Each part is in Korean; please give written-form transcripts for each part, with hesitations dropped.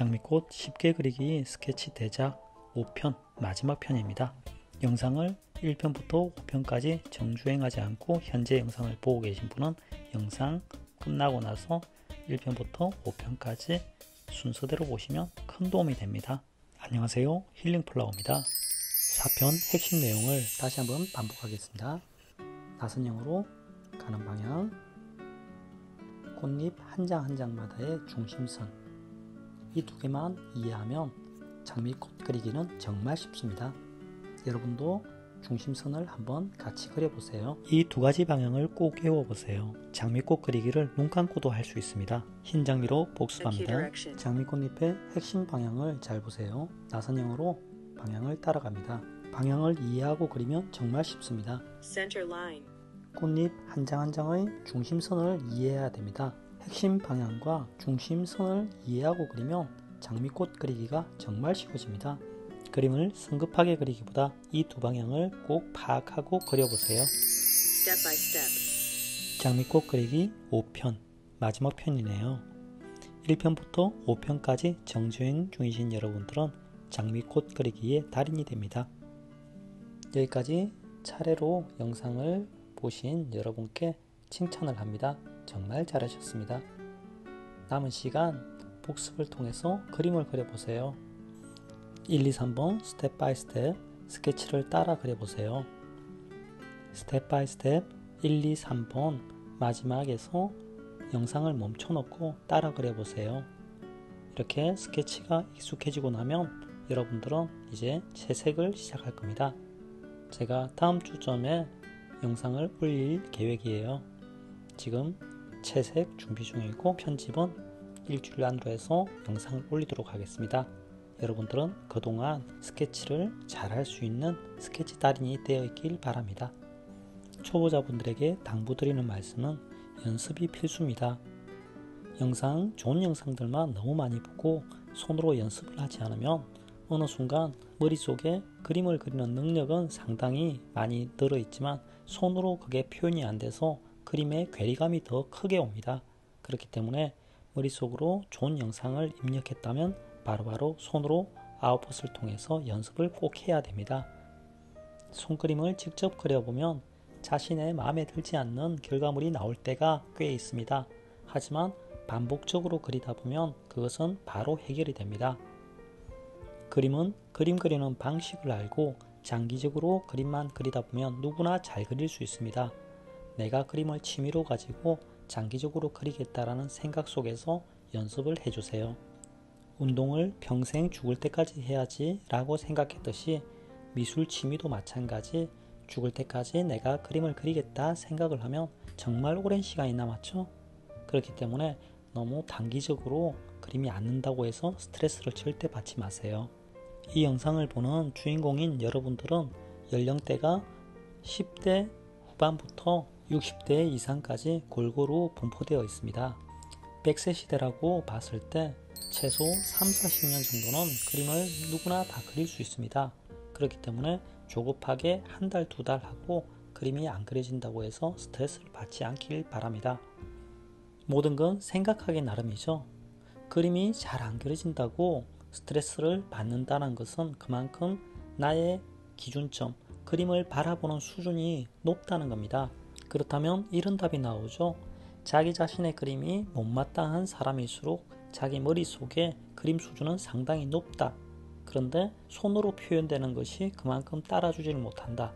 장미꽃 쉽게 그리기 스케치 대작 5편 마지막 편입니다. 영상을 1편부터 5편까지 정주행하지 않고 현재 영상을 보고 계신 분은 영상 끝나고 나서 1편부터 5편까지 순서대로 보시면 큰 도움이 됩니다. 안녕하세요, 힐링플라워입니다. 4편 핵심 내용을 다시 한번 반복하겠습니다. 나선형으로 가는 방향, 꽃잎 한 장 한 장마다의 중심선, 이 두 개만 이해하면 장미꽃 그리기는 정말 쉽습니다. 여러분도 중심선을 한번 같이 그려보세요. 이 두 가지 방향을 꼭 외워보세요. 장미꽃 그리기를 눈 감고도 할 수 있습니다. 흰 장미로 복습합니다. 장미꽃잎의 핵심 방향을 잘 보세요. 나선형으로 방향을 따라갑니다. 방향을 이해하고 그리면 정말 쉽습니다. 꽃잎 한 장 한 장의 중심선을 이해해야 됩니다. 핵심 방향과 중심선을 이해하고 그리면 장미꽃 그리기가 정말 쉬워집니다. 그림을 성급하게 그리기보다 이 두 방향을 꼭 파악하고 그려보세요. 장미꽃 그리기 5편 마지막 편이네요. 1편부터 5편까지 정주행 중이신 여러분들은 장미꽃 그리기의 달인이 됩니다. 여기까지 차례로 영상을 보신 여러분께 칭찬을 합니다. 정말 잘하셨습니다. 남은 시간 복습을 통해서 그림을 그려보세요. 1, 2, 3번 스텝 바이 스텝 스케치를 따라 그려보세요. 스텝 바이 스텝 1, 2, 3번 마지막에서 영상을 멈춰놓고 따라 그려보세요. 이렇게 스케치가 익숙해지고 나면 여러분들은 이제 채색을 시작할 겁니다. 제가 다음 주쯤에 영상을 올릴 계획이에요. 지금 채색 준비 중이고 편집은 일주일 안으로 해서 영상을 올리도록 하겠습니다. 여러분들은 그동안 스케치를 잘 할 수 있는 스케치 달인이 되어 있길 바랍니다. 초보자분들에게 당부드리는 말씀은 연습이 필수입니다. 좋은 영상들만 너무 많이 보고 손으로 연습을 하지 않으면 어느 순간 머릿속에 그림을 그리는 능력은 상당히 많이 늘어있지만 손으로 그게 표현이 안 돼서 그림의 괴리감이 더 크게 옵니다. 그렇기 때문에 머릿속으로 좋은 영상을 입력했다면 바로바로 손으로 아웃풋을 통해서 연습을 꼭 해야 됩니다. 손그림을 직접 그려보면 자신의 마음에 들지 않는 결과물이 나올 때가 꽤 있습니다. 하지만 반복적으로 그리다 보면 그것은 바로 해결이 됩니다. 그림은 그림 그리는 방식을 알고 장기적으로 그림만 그리다 보면 누구나 잘 그릴 수 있습니다. 내가 그림을 취미로 가지고 장기적으로 그리겠다라는 생각 속에서 연습을 해주세요. 운동을 평생 죽을 때까지 해야지 라고 생각했듯이 미술 취미도 마찬가지, 죽을 때까지 내가 그림을 그리겠다 생각을 하면 정말 오랜 시간이 남았죠. 그렇기 때문에 너무 단기적으로 그림이 안 는다고 해서 스트레스를 절대 받지 마세요. 이 영상을 보는 주인공인 여러분들은 연령대가 10대 후반부터 60대 이상까지 골고루 분포되어 있습니다. 100세 시대라고 봤을 때 최소 3-40년 정도는 그림을 누구나 다 그릴 수 있습니다. 그렇기 때문에 조급하게 한 달, 두 달 하고 그림이 안 그려진다고 해서 스트레스를 받지 않길 바랍니다. 모든 건 생각하기 나름이죠. 그림이 잘 안 그려진다고 스트레스를 받는다는 것은 그만큼 나의 기준점, 그림을 바라보는 수준이 높다는 겁니다. 그렇다면 이런 답이 나오죠. 자기 자신의 그림이 못마땅한 사람일수록 자기 머릿속에 그림 수준은 상당히 높다. 그런데 손으로 표현되는 것이 그만큼 따라주지를 못한다.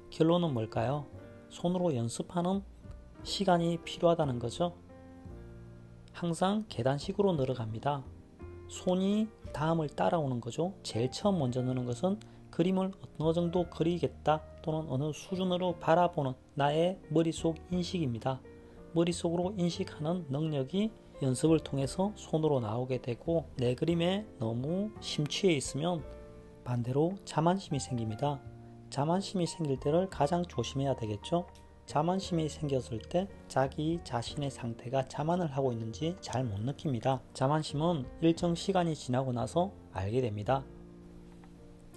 결론은 뭘까요? 손으로 연습하는 시간이 필요하다는 거죠. 항상 계단식으로 늘어갑니다. 손이 다음을 따라오는 거죠. 제일 처음 먼저 넣는 것은 그림을 어느 정도 그리겠다 또는 어느 수준으로 바라보는 나의 머릿속 인식입니다. 머릿속으로 인식하는 능력이 연습을 통해서 손으로 나오게 되고 내 그림에 너무 심취해 있으면 반대로 자만심이 생깁니다. 자만심이 생길 때를 가장 조심해야 되겠죠. 자만심이 생겼을 때 자기 자신의 상태가 자만을 하고 있는지 잘 못 느낍니다. 자만심은 일정 시간이 지나고 나서 알게 됩니다.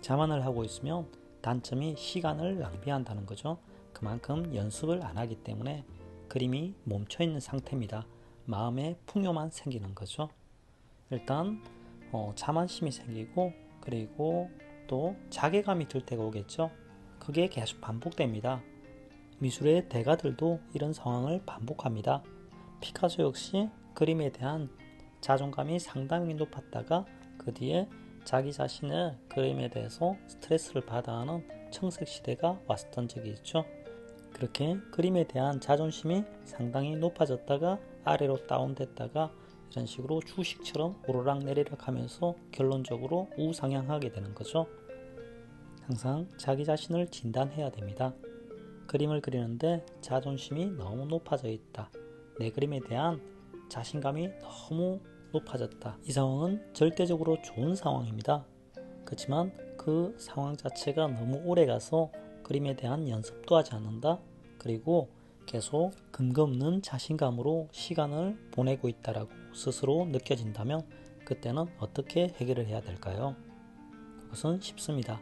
자만을 하고 있으면 단점이 시간을 낭비한다는 거죠. 그만큼 연습을 안 하기 때문에 그림이 멈춰있는 상태입니다. 마음의 풍요만 생기는 거죠. 일단 자만심이 생기고 그리고 또 자괴감이 들 때가 오겠죠. 그게 계속 반복됩니다. 미술의 대가들도 이런 상황을 반복합니다. 피카소 역시 그림에 대한 자존감이 상당히 높았다가 그 뒤에 자기 자신의 그림에 대해서 스트레스를 받아 하는 청색 시대가 왔었던 적이 있죠. 그렇게 그림에 대한 자존심이 상당히 높아졌다가 아래로 다운됐다가 이런 식으로 주식처럼 오르락내리락 하면서 결론적으로 우상향하게 되는 거죠. 항상 자기 자신을 진단해야 됩니다. 그림을 그리는데 자존심이 너무 높아져 있다. 내 그림에 대한 자신감이 너무 높아졌다. 이 상황은 절대적으로 좋은 상황입니다. 그렇지만 그 상황 자체가 너무 오래 가서 그림에 대한 연습도 하지 않는다. 그리고 계속 근거 없는 자신감으로 시간을 보내고 있다라고 스스로 느껴진다면 그때는 어떻게 해결을 해야 될까요? 그것은 쉽습니다.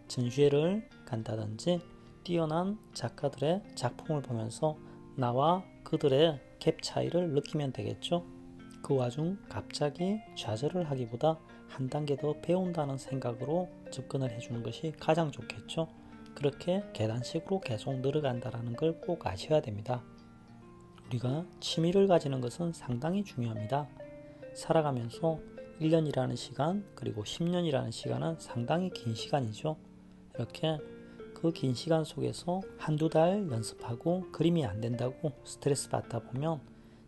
전시회를 간다든지 뛰어난 작가들의 작품을 보면서 나와 그들의 갭 차이를 느끼면 되겠죠. 그 와중 갑자기 좌절을 하기보다 한 단계 더 배운다는 생각으로 접근을 해주는 것이 가장 좋겠죠. 그렇게 계단식으로 계속 늘어간다는 걸 꼭 아셔야 됩니다. 우리가 취미를 가지는 것은 상당히 중요합니다. 살아가면서 1년이라는 시간 그리고 10년이라는 시간은 상당히 긴 시간이죠. 이렇게 그 긴 시간 속에서 한두 달 연습하고 그림이 안 된다고 스트레스 받다 보면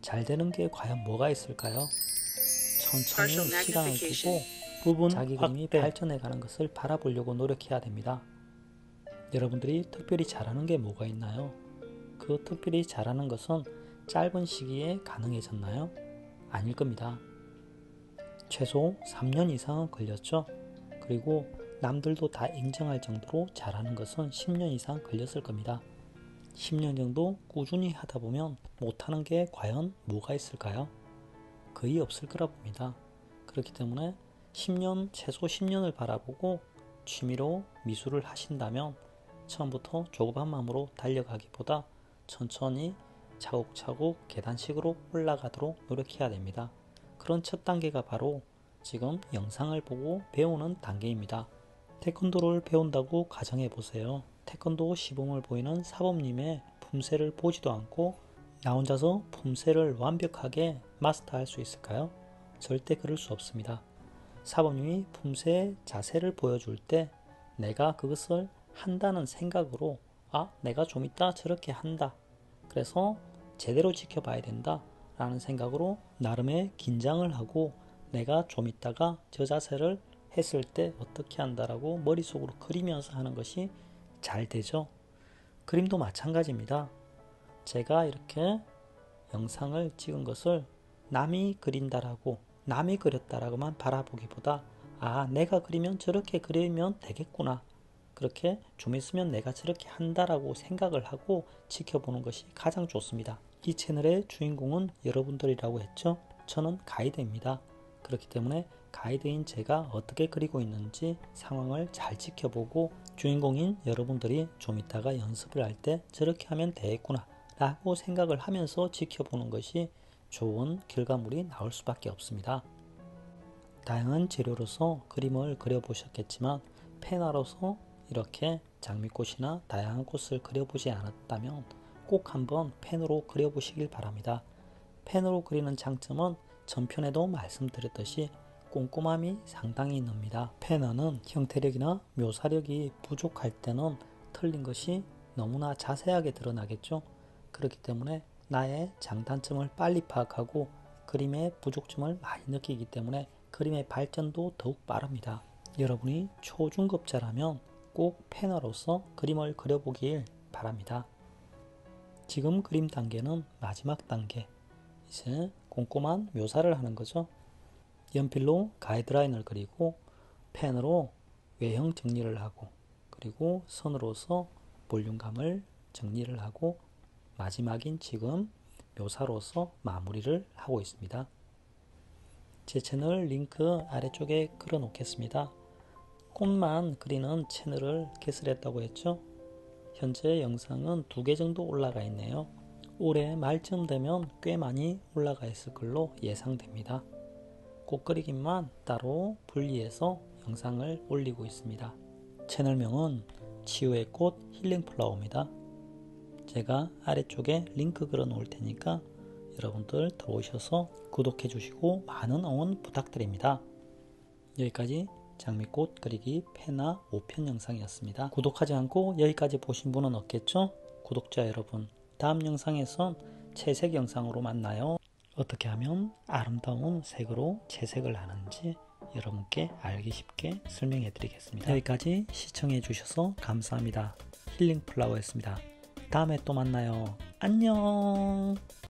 잘 되는 게 과연 뭐가 있을까요? 천천히 시간을 두고 부분 자기 그림이 발전해 가는 것을 바라보려고 노력해야 됩니다. 여러분들이 특별히 잘하는 게 뭐가 있나요? 그 특별히 잘하는 것은 짧은 시기에 가능해졌나요? 아닐 겁니다. 최소 3년 이상은 걸렸죠. 그리고 남들도 다 인정할 정도로 잘하는 것은 10년 이상 걸렸을 겁니다. 10년 정도 꾸준히 하다 보면 못하는 게 과연 뭐가 있을까요? 거의 없을 거라 봅니다. 그렇기 때문에 10년, 최소 10년을 바라보고 취미로 미술을 하신다면 처음부터 조급한 마음으로 달려가기보다 천천히 차곡차곡 계단식으로 올라가도록 노력해야 됩니다. 그런 첫 단계가 바로 지금 영상을 보고 배우는 단계입니다. 태권도를 배운다고 가정해 보세요. 태권도 시범을 보이는 사범님의 품새를 보지도 않고 나 혼자서 품새를 완벽하게 마스터할 수 있을까요? 절대 그럴 수 없습니다. 사범님이 품새의 자세를 보여줄 때 내가 그것을 한다는 생각으로 내가 좀 이따 저렇게 한다. 그래서 제대로 지켜봐야 된다. 라는 생각으로 나름의 긴장을 하고 내가 좀 이따가 저 자세를 했을 때 어떻게 한다라고 머릿속으로 그리면서 하는 것이 잘 되죠. 그림도 마찬가지입니다. 제가 이렇게 영상을 찍은 것을 남이 그린다라고 남이 그렸다라고만 바라보기보다 내가 그리면 저렇게 그리면 되겠구나. 그렇게 좀 있으면 내가 저렇게 한다라고 생각을 하고 지켜보는 것이 가장 좋습니다. 이 채널의 주인공은 여러분들이라고 했죠. 저는 가이드입니다. 그렇기 때문에 가이드인 제가 어떻게 그리고 있는지 상황을 잘 지켜보고 주인공인 여러분들이 좀 이따가 연습을 할 때 저렇게 하면 되겠구나 라고 생각을 하면서 지켜보는 것이 좋은 결과물이 나올 수밖에 없습니다. 다양한 재료로서 그림을 그려보셨겠지만 펜화로서 이렇게 장미꽃이나 다양한 꽃을 그려보지 않았다면 꼭 한번 펜으로 그려보시길 바랍니다. 펜으로 그리는 장점은 전편에도 말씀드렸듯이 꼼꼼함이 상당히 늡니다. 펜화는 형태력이나 묘사력이 부족할 때는 틀린 것이 너무나 자세하게 드러나겠죠. 그렇기 때문에 나의 장단점을 빨리 파악하고 그림의 부족점을 많이 느끼기 때문에 그림의 발전도 더욱 빠릅니다. 여러분이 초중급자라면 꼭 펜화로서 그림을 그려보길 바랍니다. 지금 그림 단계는 마지막 단계. 이제 꼼꼼한 묘사를 하는 거죠. 연필로 가이드라인을 그리고 펜으로 외형 정리를 하고 그리고 선으로서 볼륨감을 정리를 하고 마지막인 지금 묘사로서 마무리를 하고 있습니다. 제 채널 링크 아래쪽에 걸어 놓겠습니다. 꽃만 그리는 채널을 개설했다고 했죠. 현재 영상은 2개 정도 올라가 있네요. 올해 말쯤 되면 꽤 많이 올라가 있을 걸로 예상됩니다. 꽃그리기만 따로 분리해서 영상을 올리고 있습니다. 채널명은 치유의 꽃 힐링플라워입니다. 제가 아래쪽에 링크 걸어 놓을 테니까 여러분들 들어오셔서 구독해 주시고 많은 응원 부탁드립니다. 여기까지 장미꽃 그리기 페나 5편 영상이었습니다. 구독하지 않고 여기까지 보신 분은 없겠죠? 구독자 여러분, 다음 영상에선 채색 영상으로 만나요. 어떻게 하면 아름다운 색으로 채색을 하는지 여러분께 알기 쉽게 설명해 드리겠습니다. 여기까지 시청해 주셔서 감사합니다. 힐링플라워였습니다. 다음에 또 만나요. 안녕.